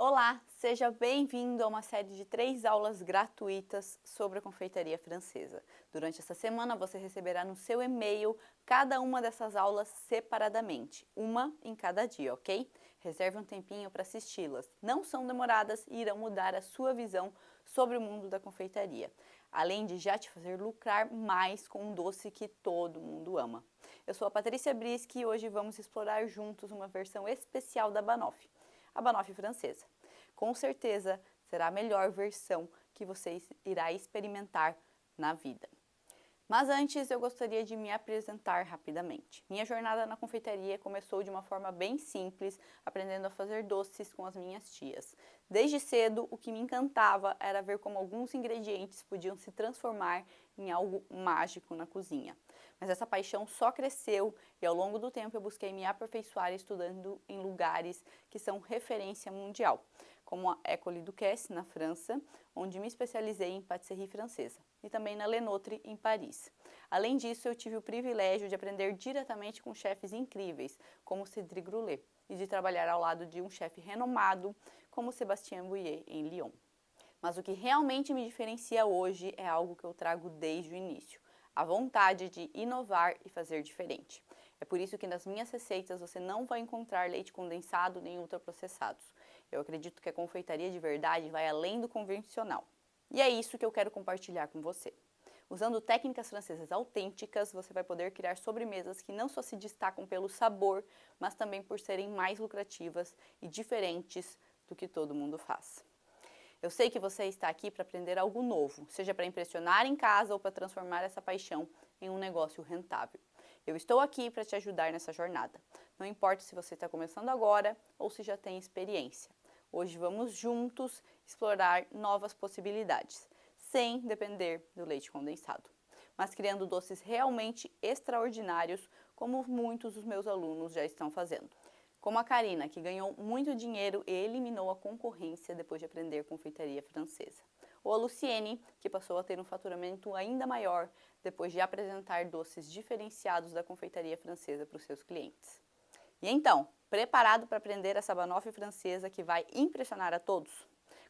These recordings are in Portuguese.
Olá, seja bem-vindo a uma série de 3 aulas gratuitas sobre a confeitaria francesa. Durante essa semana você receberá no seu e-mail cada uma dessas aulas separadamente, uma em cada dia, ok? Reserve um tempinho para assisti-las. Não são demoradas e irão mudar a sua visão sobre o mundo da confeitaria, além de já te fazer lucrar mais com um doce que todo mundo ama. Eu sou a Patrícia Brischi e hoje vamos explorar juntos uma versão especial da banoffee, a banoffee francesa. Com certeza será a melhor versão que você irá experimentar na vida. Mas antes eu gostaria de me apresentar rapidamente. Minha jornada na confeitaria começou de uma forma bem simples, aprendendo a fazer doces com as minhas tias. Desde cedo, o que me encantava era ver como alguns ingredientes podiam se transformar em algo mágico na cozinha. Mas essa paixão só cresceu e ao longo do tempo eu busquei me aperfeiçoar estudando em lugares que são referência mundial, como a École Duquesne, na França, onde me especializei em patisserie francesa, e também na Le Nôtre, em Paris. Além disso, eu tive o privilégio de aprender diretamente com chefes incríveis, como Cédric Groullet, e de trabalhar ao lado de um chefe renomado, como Sébastien Bouyer, em Lyon. Mas o que realmente me diferencia hoje é algo que eu trago desde o início: a vontade de inovar e fazer diferente. É por isso que nas minhas receitas você não vai encontrar leite condensado nem ultraprocessados. Eu acredito que a confeitaria de verdade vai além do convencional. E é isso que eu quero compartilhar com você. Usando técnicas francesas autênticas, você vai poder criar sobremesas que não só se destacam pelo sabor, mas também por serem mais lucrativas e diferentes do que todo mundo faz. Eu sei que você está aqui para aprender algo novo, seja para impressionar em casa ou para transformar essa paixão em um negócio rentável. Eu estou aqui para te ajudar nessa jornada. Não importa se você está começando agora ou se já tem experiência. Hoje vamos juntos explorar novas possibilidades, sem depender do leite condensado, mas criando doces realmente extraordinários, como muitos dos meus alunos já estão fazendo. Como a Karina, que ganhou muito dinheiro e eliminou a concorrência depois de aprender confeitaria francesa. Ou a Luciene, que passou a ter um faturamento ainda maior depois de apresentar doces diferenciados da confeitaria francesa para os seus clientes. E então, preparado para aprender essa banoffee francesa que vai impressionar a todos?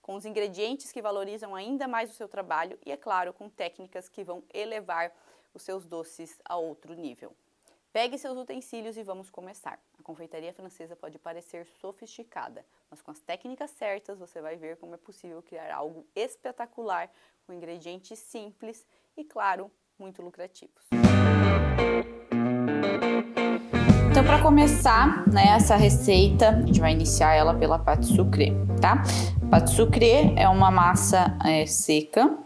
Com os ingredientes que valorizam ainda mais o seu trabalho e, é claro, com técnicas que vão elevar os seus doces a outro nível. Pegue seus utensílios e vamos começar. A confeitaria francesa pode parecer sofisticada, mas com as técnicas certas você vai ver como é possível criar algo espetacular com ingredientes simples e, claro, muito lucrativos. Então, para começar, essa receita, a gente vai iniciar ela pela pâte sucrée, tá? Pâte sucrée é uma massa seca,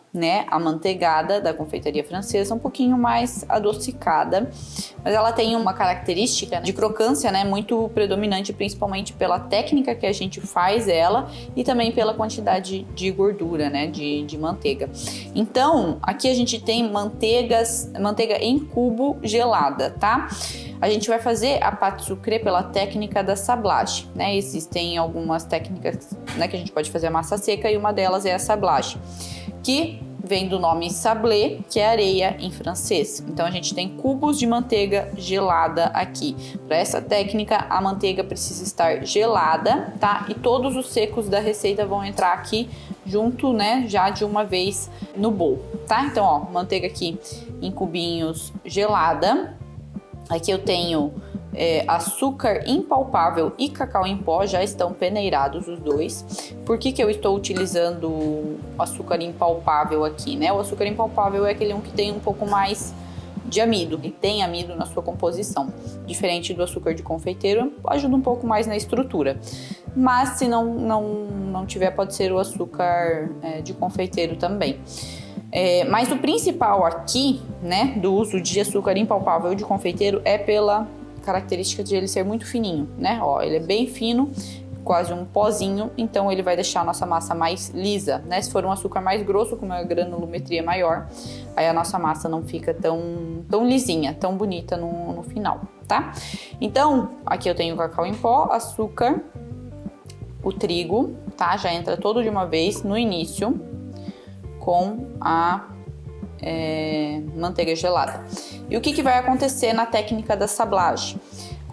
amanteigada da confeitaria francesa, um pouquinho mais adocicada, mas ela tem uma característica de crocância, muito predominante, principalmente pela técnica que a gente faz ela e também pela quantidade de gordura, de manteiga. Então, aqui a gente tem manteiga em cubo gelada, tá? A gente vai fazer a pâte sucrée pela técnica da sablage, Existem algumas técnicas, que a gente pode fazer a massa seca e uma delas é a sablage, que vem do nome sablé, que é areia em francês. Então a gente tem cubos de manteiga gelada aqui. Para essa técnica, a manteiga precisa estar gelada, tá? E todos os secos da receita vão entrar aqui junto, já de uma vez no bowl, tá? Então, ó, manteiga aqui em cubinhos gelada. Aqui eu tenho açúcar impalpável e cacau em pó, já estão peneirados os dois. Por que eu estou utilizando o açúcar impalpável aqui, O açúcar impalpável é aquele que tem um pouco mais de amido, e tem amido na sua composição. Diferente do açúcar de confeiteiro, ajuda um pouco mais na estrutura. Mas se não tiver, pode ser o açúcar de confeiteiro também. Mas o principal aqui, do uso de açúcar impalpável de confeiteiro é pela característica de ele ser muito fininho, Ó, ele é bem fino, quase um pozinho, então ele vai deixar a nossa massa mais lisa, Se for um açúcar mais grosso, com uma granulometria maior, aí a nossa massa não fica tão lisinha, tão bonita no final, tá? Então, aqui eu tenho o cacau em pó, açúcar, o trigo, tá? Já entra todo de uma vez no início com a manteiga gelada. E o que vai acontecer na técnica da sablage?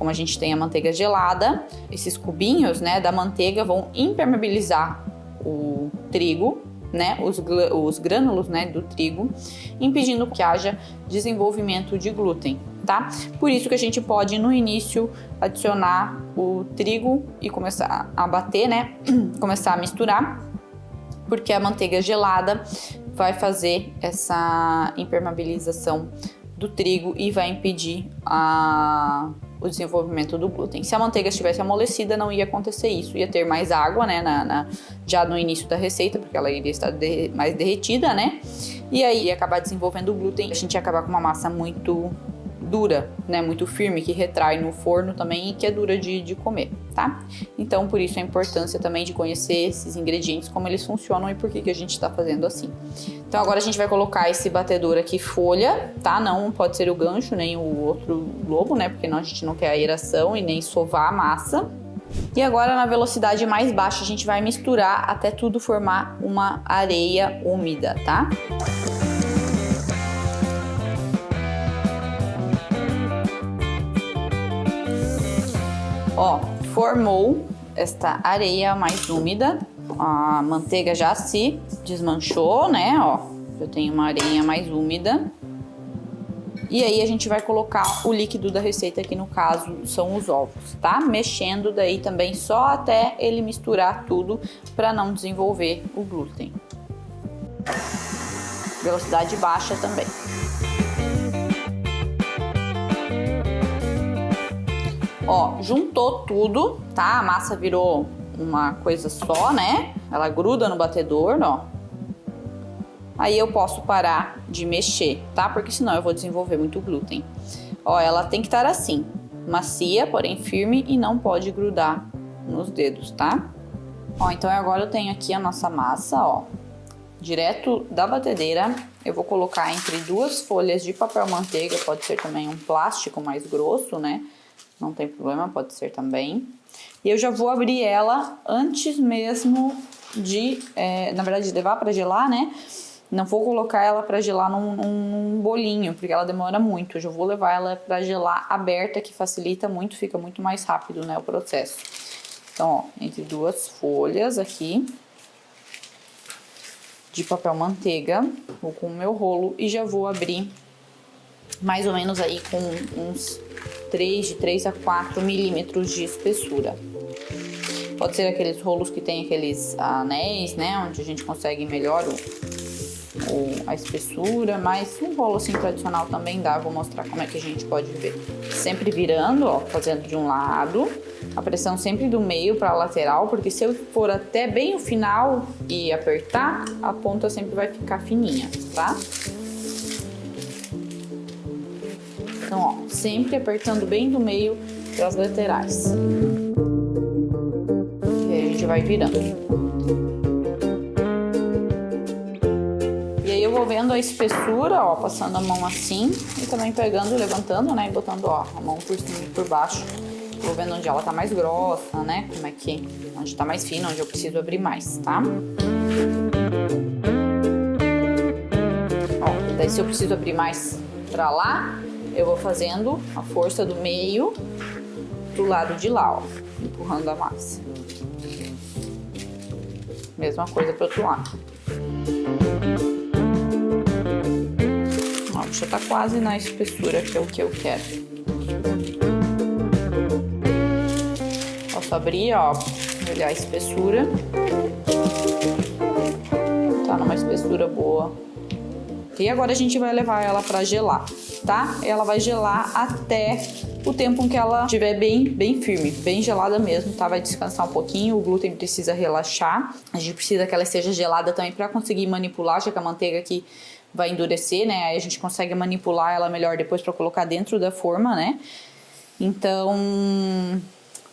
Como a gente tem a manteiga gelada, esses cubinhos, né, da manteiga vão impermeabilizar o trigo, né, os grânulos, né, do trigo, impedindo que haja desenvolvimento de glúten, tá? Por isso que a gente pode no início adicionar o trigo e começar a bater, né, começar a misturar, porque a manteiga gelada vai fazer essa impermeabilização do trigo e vai impedir o desenvolvimento do glúten. Se a manteiga estivesse amolecida, não ia acontecer isso, ia ter mais água, né, já no início da receita, porque ela iria estar mais derretida, né, e aí ia acabar desenvolvendo o glúten, a gente ia acabar com uma massa muito dura, né, muito firme, que retrai no forno também e que é dura de comer, tá? Então, por isso a importância também de conhecer esses ingredientes, como eles funcionam e por que a gente está fazendo assim. Então, agora a gente vai colocar esse batedor aqui folha, tá? Não pode ser o gancho, nem o outro globo, né? Porque a gente não quer aeração e nem sovar a massa. E agora, na velocidade mais baixa, a gente vai misturar até tudo formar uma areia úmida, tá? Ó, formou esta areia mais úmida, a manteiga já se desmanchou, né? Ó, eu tenho uma areinha mais úmida. E aí a gente vai colocar o líquido da receita, que no caso são os ovos, tá? Mexendo daí também só até ele misturar tudo para não desenvolver o glúten. Velocidade baixa também. Ó, juntou tudo, tá? A massa virou uma coisa só, né? Ela gruda no batedor, ó. Aí eu posso parar de mexer, tá? Porque senão eu vou desenvolver muito glúten. Ó, ela tem que estar assim, macia, porém firme e não pode grudar nos dedos, tá? Ó, então agora eu tenho aqui a nossa massa, ó. Direto da batedeira, eu vou colocar entre duas folhas de papel manteiga, pode ser também um plástico mais grosso, né? Não tem problema, pode ser também. E eu já vou abrir ela antes mesmo de, na verdade, levar para gelar, né? Não vou colocar ela para gelar num bolinho, porque ela demora muito. Eu já vou levar ela para gelar aberta, que facilita muito, fica muito mais rápido, né, o processo. Então, ó, entre duas folhas aqui de papel manteiga, vou com o meu rolo e já vou abrir mais ou menos aí com uns 3 a 4 milímetros de espessura. Pode ser aqueles rolos que tem aqueles anéis, né, onde a gente consegue melhor a espessura, mas um rolo assim tradicional também dá. Vou mostrar como é que a gente pode ver. Sempre virando, ó, fazendo de um lado, a pressão sempre do meio para a lateral, porque se eu for até bem o final e apertar, a ponta sempre vai ficar fininha, tá? Então, ó, sempre apertando bem do meio para as laterais. E aí a gente vai virando. E aí eu vou vendo a espessura, ó, passando a mão assim e também pegando, levantando, né, e botando, ó, a mão por cima e por baixo. Vou vendo onde ela tá mais grossa, né, como é que, onde tá mais fina, onde eu preciso abrir mais, tá? Ó, daí se eu preciso abrir mais pra lá, eu vou fazendo a força do meio pro lado de lá, ó, empurrando a massa. Mesma coisa pro outro lado. Ó, já tá quase na espessura que é o que eu quero. Posso abrir, ó, olhar a espessura. Tá numa espessura boa. E agora a gente vai levar ela para gelar, tá? Ela vai gelar até o tempo em que ela estiver bem firme, bem gelada mesmo, tá? Vai descansar um pouquinho, o glúten precisa relaxar. A gente precisa que ela esteja gelada também para conseguir manipular, já que a manteiga aqui vai endurecer, né? Aí a gente consegue manipular ela melhor depois para colocar dentro da forma, né? Então,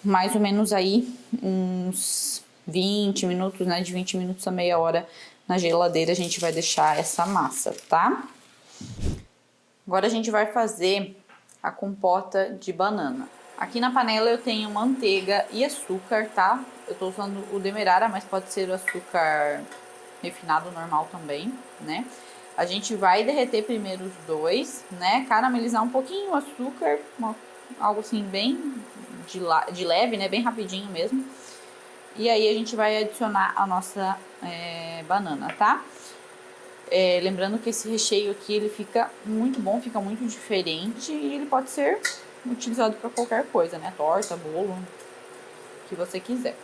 mais ou menos aí uns 20 minutos, né? De 20 minutos a meia hora na geladeira a gente vai deixar essa massa, tá? Agora a gente vai fazer a compota de banana. Aqui na panela eu tenho manteiga e açúcar, tá? Eu tô usando o demerara, mas pode ser o açúcar refinado normal também, né? A gente vai derreter primeiro os dois, né? Caramelizar um pouquinho o açúcar, algo assim bem de leve, né? Bem rapidinho mesmo. E aí a gente vai adicionar a nossa banana, tá? Lembrando que esse recheio aqui, ele fica muito bom, fica muito diferente e ele pode ser utilizado para qualquer coisa, né? Torta, bolo, o que você quiser.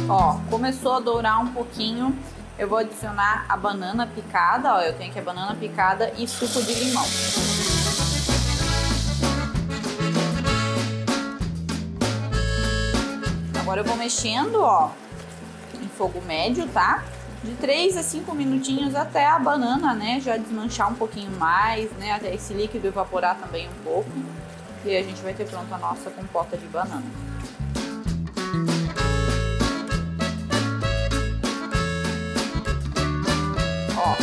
Ó, começou a dourar um pouquinho, eu vou adicionar a banana picada, ó, eu tenho aqui a banana picada e suco de limão. Agora eu vou mexendo, ó, em fogo médio, tá? De 3 a 5 minutinhos até a banana, né, já desmanchar um pouquinho mais, né, até esse líquido evaporar também um pouco. E aí a gente vai ter pronto a nossa compota de banana. Ó,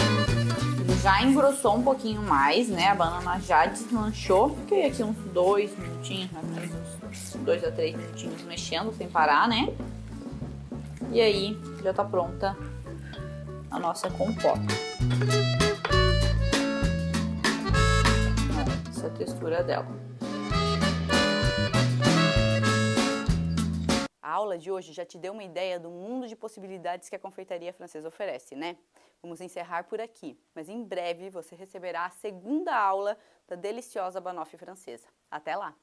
ele já engrossou um pouquinho mais, né, a banana já desmanchou. Fiquei aqui uns 2 minutinhos, uns 2 a 3 minutinhos mexendo sem parar, né. E aí já tá pronta a nossa compota. Essa é a textura dela. A aula de hoje já te deu uma ideia do mundo de possibilidades que a confeitaria francesa oferece, né? Vamos encerrar por aqui, mas em breve você receberá a segunda aula da deliciosa banoffee francesa. Até lá!